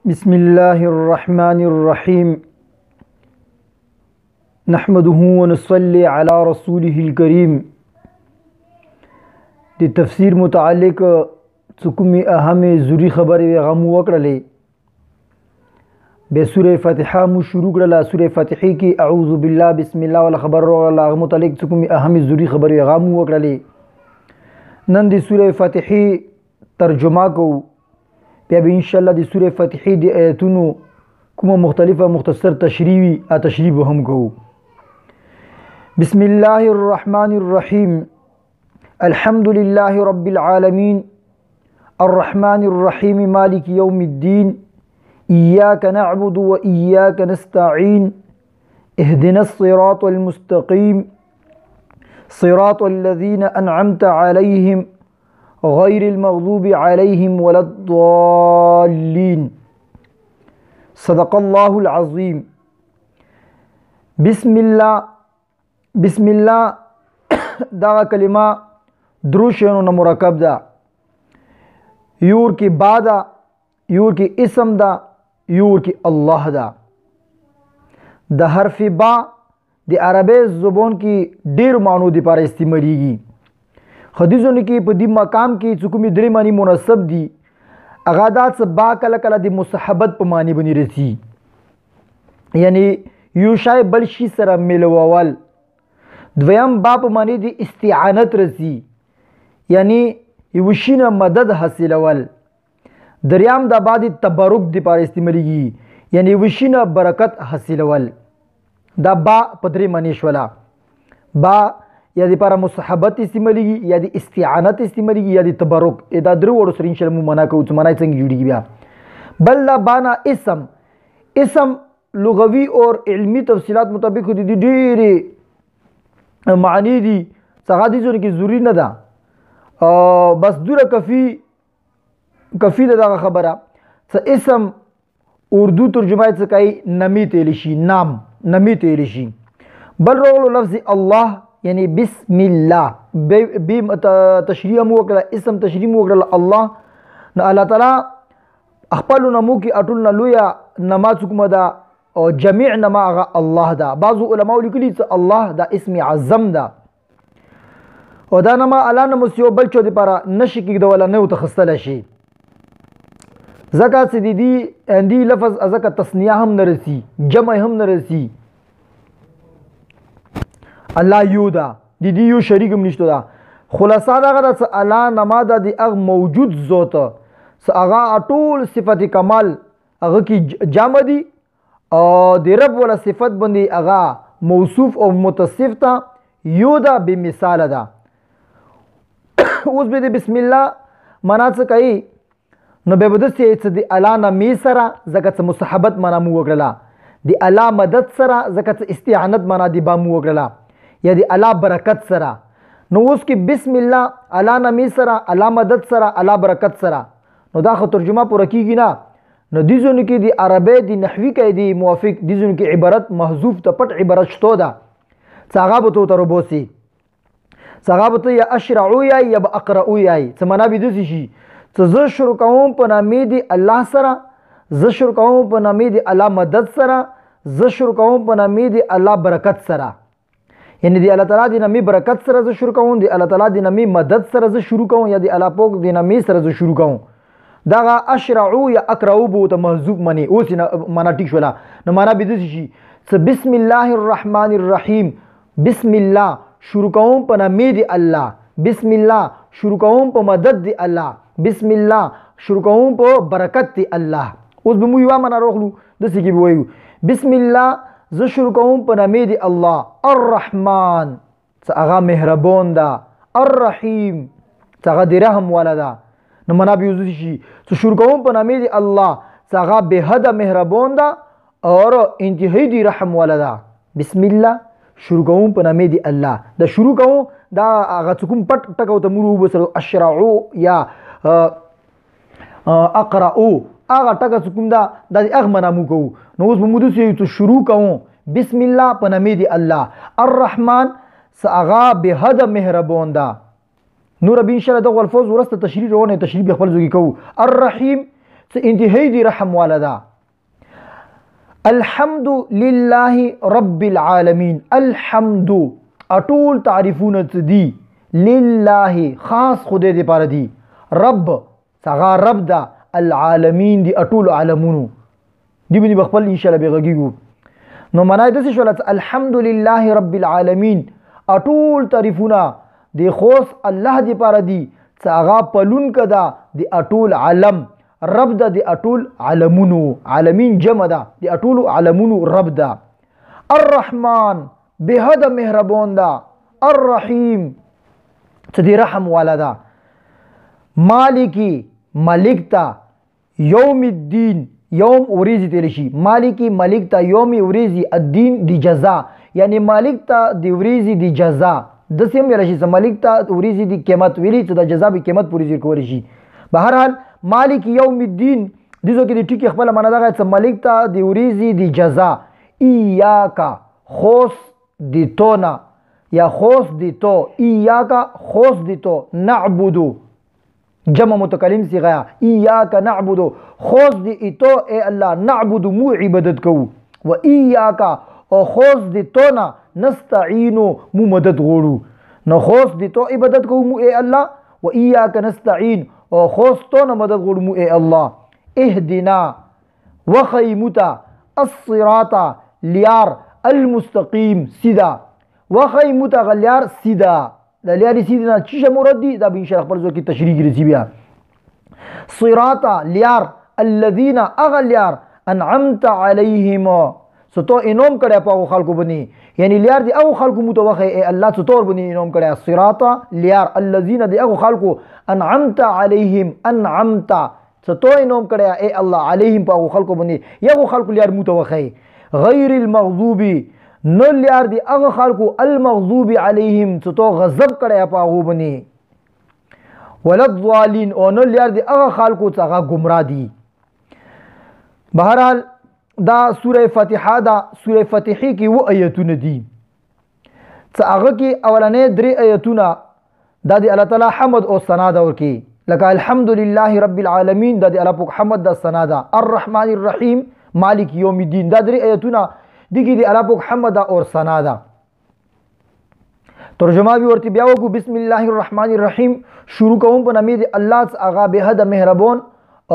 بسم الله الرحمن الرحيم نحمده ونصلي على رسوله الكريم د تفسیر متعلق کومې اهمه ضروری خبرې غو وکړلې به سوره فاتحه مو شروع کړله. سوره فاتحه کې اعوذ بالله بسم الله ولا خبر الله متعلق کومې اهمه ضروری خبرې غو وکړلې. نن د سوره فاتحه ترجمه کوو، بیا به ان شاء الله د سوره فاتحه د آیاتونو کومه مختلفه مختصر تشریح هم کوو. بسم الله الرحمن الرحيم الحمد لله رب العالمين الرحمن الرحيم مالك يوم الدين إياك نعبد وإياك نستعين اهدنا الصراط المستقيم صراط الذين أنعمت عليهم غير المغضوب عليهم ولا الضالين. صدق الله العظيم. بسم الله دا کلمه دروشنو نه مرکب ده، یور کې با ده، یور کې اسم ده، یور کې الله ده. د حرف با د عربی زبان کې ډیر معنی د لپاره استعمالیږي. حدیثونو کې په دې مقام کې چې کومې درې معنی مناسب دي، هغه دا څه با کله کله د مصاحبت په معنی باندې رسي، یعنی یو شی بل شي سره ملوول. دویم با په معنی د استعانت رسي، یعنی یو شي نه مدد حاصلول. دریم د با د تبرک د لپاره استعمالیږي، یعنی یو شي نه برکت حاصلول. دا با په درې معنی شوله. با یا د لپاره مصاحبت استعمالیږي، یا د استعانت استعمالیږي، یا د تبرک. دا درې وړو سره ان شاء الله معنا کوو چې معنا څنګه جوړیږي. بیا بل دا بانا اسم لغوي اور علمی تفصیلات مطابق د ډېرې معنی دي، څنګه دي چې ضروري نه ده، بس دوره کفی ده دغه خبره. څه اسم اردو ترجمه څه کوي، نمی تیل شي، نام نمی تیل شي. بل راغلو لفظ الله، یعنی بسم الله، بیم تشریح مو وکړه، اسم تشریح مو وکړه الله. نو الله تعالی خپل نمو کې اټول نه لویا نماز کومه ده او جميع نما هغه الله ده. بعضو علماء لیکلي چې الله دا اسم اعظم ده او دا نما الله نه مسیو بل چو لپاره نشي کېدول نه وتخصله شي. زکات دي اندي لفظ ازکه تسنیه هم نرسي، جمع هم نرسي. الله یو ده، د دې یو شریک هم نشته ده. خلاصه دغه ده چې الله نما ده د هغه موجود ذات، چې هغه ټول صفت کمال هغه کې جامع دي او د رب ولا صفت باندې هغه موصوف او متصف ته یو ده به مثال ده. اوس به د بسم الله معنا څه کوي، نو به بده چې د الله نامې سره زکه مصاحبت معنا مو وکړه، د الله مدد سره زکه استعانت معنا دی با مو وکړه، یا د الله برکت سره. نو اوس کې بسم الله الله نامې سره، الله مدد سره، الله برکت سره، نو دا خو ترجمه پوره کیږي نه. نو دې ځونه کې د عربی د نحوي قاعده موافق دې ځونه کې عبارت محذوف ته پټ عبارت شته ده. څنګه به تو تربوسی، څنګه به یا اشرعو یا اقرأو څه معنا به دې شي چې زه شروع کوم په نامې د الله سره، زه شروع کوم په نامې د الله مدد سره، زه شروع کوم په نامې د الله برکت سره. یعنی د الله تعالی د نامې برکت سره زه شروع کوم، د الله تعالی د نامې مدد سره زه شروع کوم، یا د الله پاک د نامې سره زه شروع کوم. دغه اشرعو یا اقرأو به ته محذوف منی. اوس معنا ټیک شولا. نو معنا به دې شي چې بسم الله الرحمن الرحیم، بسم الله شروع کوم په نامې د الله، بسم الله شروع کوم په مدد د الله، بسم الله شروع کوم په برکت د الله. اوس به مو یو معنا راغلو د څه کې وایو بسم الله زه شروع کوم په نامې د الله الرحمن، څه هغه مهربان ده، الرحیم څه هغه د رحم والا ده. نو معنا به یوز شي چې شروع کوم په نامې د الله څه هغه به حد مهربان ده او انتهایی د رحم والا ده. بسم الله شروع کوم په نامې د الله. دا شروع کوم دا هغه کوم پټ ټکو ته مرو بسره اشرعو یا اقرأو هغه ټکه کوم دا د هغه معنا مو کوو. نو اوس به مو دوی ته شروع کوم بسم الله په نامې د الله الرحمن څه هغه به حد مهربان ده. نور به ان شاء الله دغه الفاظ ورسته تشریح روانه تشریح خپل زوګي کوو. الرحیم څه انتهایی دی رحم والا ده. الحمد لله رب العالمین، الحمد اټول تعریفونه څه دي لله خاص خدای دی پاره دی، رب څنګه رب ده، العالمین دی اټول عالمونو دی باندې بخپل ان شاء الله بغږیږو. نو معنی د څه شول الحمد لله رب العالمین اټول تعریفونه دی خوص الله دی پاره دی څنګه پلون کدا دی اټول عالم، رب ده دی اټول عالمونو، عالمین جمع ده دی اټول عالمونو رب ده. الرحمن بهد مهربان ده، الرحیم څه دی رحم والا ده. مالکی مالک تا، یوم الدین یوم اوریزی تیل شي، مالکی مالک تا یوم اوریزی، الدین دی جزا یعنی مالک تا دی اوریزی دی جزا د سیم ویل شي مالک تا اوریزی دی قیمت ویلی ته د جزا به قیمت پوری ذکر کول شي. بهرحال مالک یوم الدین دزو کې د ټکی خپل معنا دا چې مالک تا دی اوریزی دی جزا. ایاکا خوص دی تونا یا خوص دی تو، ایاکا خوص دی تو، نعبدو جمع متکلم صیغه، ایاک نعبد خوص دی ایتو اے اللہ نعبد مو عبادت کو، و ایاک او خوص دی تو نا نستعینو مو مدد غوړو. نو خوص دی تو عبادت کو مو اے اللہ، و ایاک نستعین او خوص تو نا مدد غوړو مو اے اللہ. اهدنا وخیمتا الصراط لیار المستقیم سیدا، وخیمتا غلیار سیدا د لیاري سیدنا چې مراد دي دا به ان شاء الله خپل ځو کې تشریح کړي بیا. صراط لیار الذين اغلیار انعمت عليهم ستو انوم کړه په خلکو باندې یعنی لیار دی او خلکو متوخه اے الله ستور باندې انوم کړه. صراط لیار الذين دی او خلکو انعمت عليهم انعمت ستو انوم کړه اے الله عليهم په خلکو باندې یو خلکو لیار متوخه. غیر المغضوب نو لیار دی اغه خلکو المغضوب علیهم ستو غضب کړه په هغه باندې، ولضالین او نو لیار دی اغه خلکو څنګه گمراه دي. بهرحال دا سوره فاتحه دا سوره فاتحه کې و آیتونه دي څنګه کې اولنې درې آیتونه دا دی الله تعالی حمد او ثنا دا ورکی لکه الحمد لله رب العالمین دا دی الله پاک حمد دا ثنا دا، الرحمن الرحیم مالک یوم الدین دا درې آیتونه دیگی دی الله پاک حمد اور ثنا دا. ترجمه بھی ورتی بیا وکړو. بسم الله الرحمن الرحیم شروع کوم په نامه دی الله څخه به حد مهربان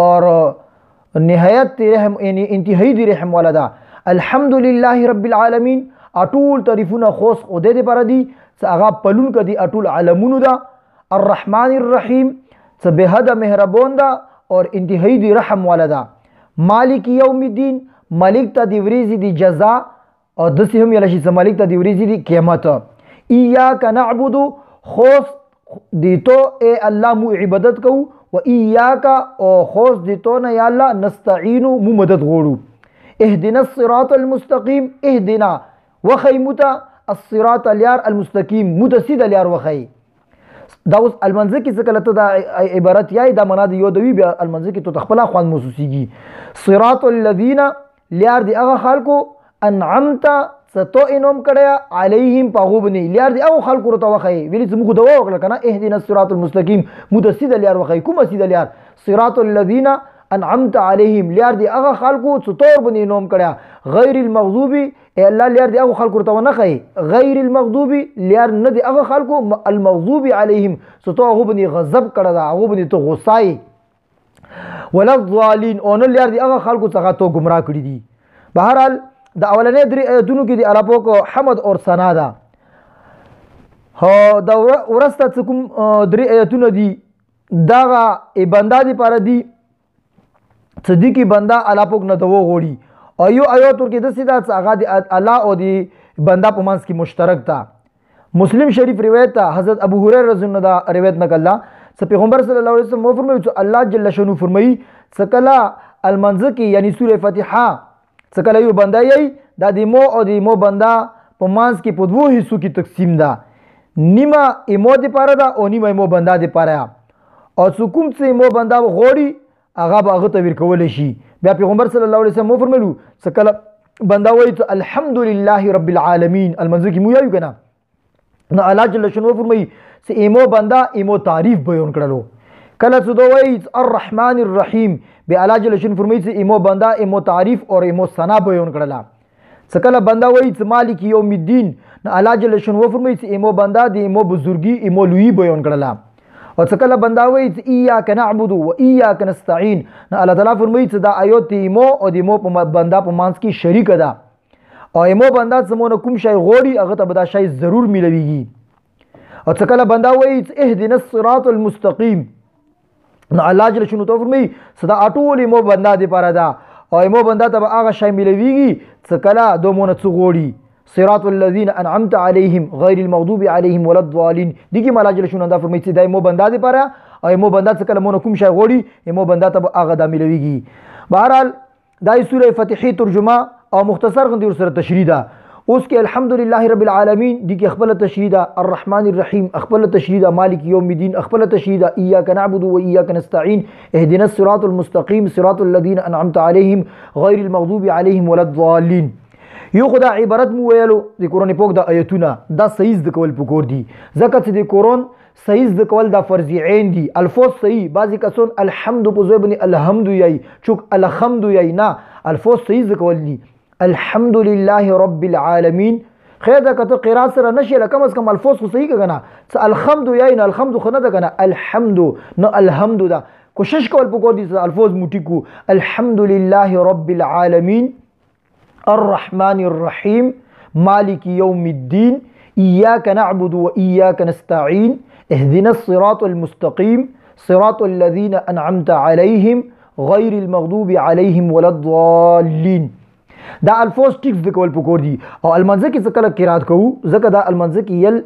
اور نهایت رحم یعنی انتهایی دی رحم والا دا. الحمد لله رب العالمین اټول تعریفونه خوص خدای دی پر دی څخه پلون کدی اټول عالمونو دا. الرحمن الرحیم څه به حد مهربان دا اور انتهایی دی رحم والا دا. مالک یوم الدین مالک تا دی وریزی دی جزا او دسی هم یلشی مالک تا دی وریزی دی قیمت. ایاک نعبدو خوص دی تو اے اللہ مو عبادت کو، و ایاک او خوص دی تو نا یا اللہ نستعینو مو مدد غوڑو. اهدنا الصراط المستقیم اهدنا وخیمتا الصراط الیار المستقیم متسید الیار وخی. دا اوس المنځ کې څه کله دا عبارت یای دا معنا دی یو دوی بیا المنځ کې تو تخپل خوان محسوسیږي. صراط الذین لیار دی اغه خلکو انعمت ستو انوم کړه علیهم پاغو بنی لیار دی او خلکو رته وخی ویلی زموږ دوا وکړه کنه اهدنا الصراط المستقیم متسید لیار وخی کوم سید لیار صراط الذین انعمت علیهم لیار دی اغه خلکو ستور بنی انوم کړه غیر المغضوب اے الله لیار دی اغه خلکو رته ونه خی غیر المغضوب لیار نه دی اغه خلکو المغضوب علیهم ستو هغه بنی غضب کړه دا هغه بنی ته غصای. ولضالین او نه لیار دی هغه خلکو څخه تو گمراه کړي دي. بهرحال د اولنې درې آیتونو کې دی الله پاک حمد اور ثنا ده. هو دا ورسته څه کوم درې آیتونه دي دغه بنده دی پاره دي صدیقی بنده الله پاک نه دو غوړي او یو آیات ورکې د سیدا څنګه دی الله او دی بنده په منځ کې مشترک ده. مسلم شریف روایت ده حضرت ابو هريره رضی الله عنه روایت نقل ده پیغمبر صلی الله علیه وسلم وہ فرمایي چې الله جل شانو فرمایي سکلا المنځ کې یعنی سوره فاتحه سکلا یو بنده یی دا د مو او د مو بنده په منځ کې په دوه حصو کې تقسیم ده. نیمه ایمو دی پاره ده او نیمه ایمو بنده دی پاره او څوک چې ایمو بنده غوړي هغه به هغه ته ورکول شي. بیا پیغمبر صلی الله علیه وسلم وہ فرمایلو سکلا بنده وایي ته الحمدلله رب العالمین المنځ کې مو یایو کنه نو الله جل شانو فرمایي ایمو بندا ایمو تعریف بیان کړلو کله څه دوی الرحمن الرحیم به الله جل شان فرمایي چې ایمو بندا ایمو تعریف او ایمو ثنا بیان کړلا څکله بندا وایي چې مالک یوم الدین نه الله جل شان و فرمایي چې ایمو بندا د ایمو بزرګي ایمو لوی بیان کړلا او څکله بندا وایي چې ایاک نعبد و ایاک نستعين نه الله تعالی فرمایي چې دا آیات ایمو او د ایمو په بندا په مانس کې شریک ده او ایمو بندا سمونه کوم شی غوړي هغه ته به دا شی ضرور ملويږي او څکله بندا وایي چې اهدنا الصراط المستقيم نو الله جل شانو تو فرمایي صدا اټول ایمو بندا دی پاره دا او ایمو بندا ته هغه شی ملويږي څکله دومونه څو غوړي صراط الذين انعمت عليهم غير المغضوب عليهم ولا الضالين دغه الله جل شانو دا فرمایي چې دا ایمو بندا دی پاره او ایمو بندا څکله مونږ کوم شی غوړي ایمو بندا ته هغه دا ملويږي بهرحال دا سوره فتحې ترجمه او مختصر غندي ور سره تشریح ده اوس کې الحمدلله رب العالمین دغه خپل تشریح ده الرحمن الرحیم خپل تشریح ده مالک یوم الدین خپل تشریح ده ایاک نعبد و ایاک نستعين اهدنا الصراط المستقيم صراط الذين انعمت عليهم غير المغضوب عليهم ولا الضالين یو خدا عبارت مو ویلو د قران پاک د آیتونه دا صحیح د کول پکور دي ځکه چې د قران صحیح د کول د فرض عین دي الفاظ صحیح بعضی کسون الحمد په ځای باندې الحمد یای چوک الحمد یای نه الفاظ صحیح د کول دي الحمد لله رب العالمین خیر دا کته قرات سره نشي لکه کم الفاظ خو صحیح کنه الحمد یای نه الحمد خو نه ده کنه الحمد نه الحمد دا کوشش کول پکور دي الفاظ موټی کو الحمد لله رب العالمین الرحمن الرحيم مالك يوم الدين إياك نعبد وإياك نستعين اهدنا الصراط المستقيم صراط الذين أنعمت عليهم غير المغضوب عليهم ولا الضالين دا الفاظ ټیکس د کول پکور دي او المنځ کې څه کله قرات کوو ځکه دا المنځ کې یل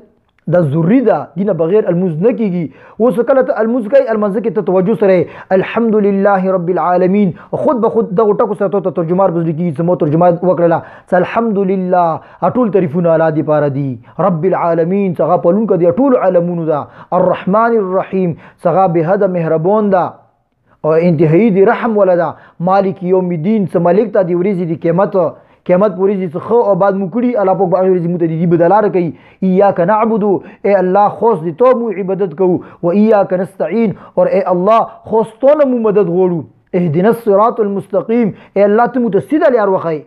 دا ضروری ده دینه بغیر الموز نه کیږي و څه کله الموز کوي المنځ کې ته توجه سره الحمد لله رب العالمین خود به خود د ټکو سره ته ترجمه بزل کیږي چې مو ترجمه وکړه الحمد لله اټول تعریفونه اعلی دي پاره دي رب العالمین څنګه پلون کدي ټول عالمونو ده الرحمن الرحیم څنګه به هدا مهربان ده او انتهایی دی رحم ولدا مالک یوم الدین څه مالک ته دی ورځي دی قیامت پوری دي خو او بعد مکړي الله پاک باندې ورځي مت دي بدلار کوي ایاک نعبد اے الله خوش دي تو مو عبادت کو و ایاک نستعين اور اے الله خوش تو مو مدد غوړو اهدنا الصراط المستقيم اے الله ته مت سیده لار وخی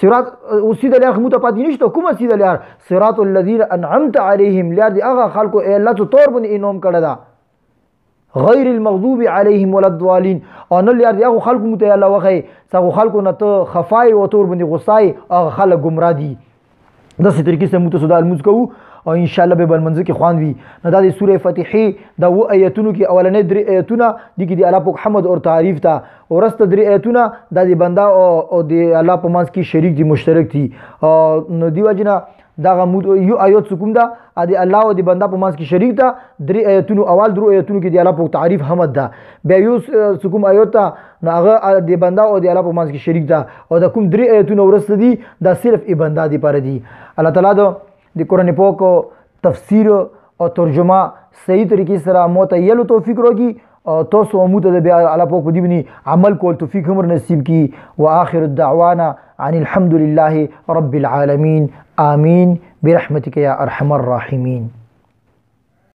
صراط او سیده لار مو ته پاتې نشته کومه سیده لار صراط الذين انعمت عليهم لار دي هغه خلکو اے الله ته تور باندې انعام کړه دا غیر المغضوب عليهم ولا الضالين ان لار دی هغه خلکو مت الله وخی څنګه خلکو نه ته خفای او تور باندې غصای هغه خلک گمراه دي د څه طریقې سره مت سودا المز کو او ان شاء الله به بل منځ کې خوان وي نه د سوره فتحې د و آیتونو کې اولنې درې آیتونه د کې دی الله پاک حمد او تعریف ته ورسته درې آیتونه د بندا او د الله په منځ کې شریک دي مشترک دي نو دی وجنه دا یو آیت کوم دا د الله او د بندا په منځ کې شریک ده درې آیتونو اول درو آیتونو کې د الله په تعریف حمد ده بیا یو کوم آیت ته هغه د بندا او د الله په منځ کې شریک ده او د کوم درې آیتونو ورسته دي دا صرف ای بندا دی پر دي الله تعالی د قران پاک تفسیر او ترجمه صحیح طریقې سره متعیل توفیق راکړي او تاسو مو ته د الله پاک په دې باندې عمل کول توفیق هم نصیب کړي واخر الدعوانا عن الحمد لله رب العالمين آمين برحمتك يا أرحم الراحمين.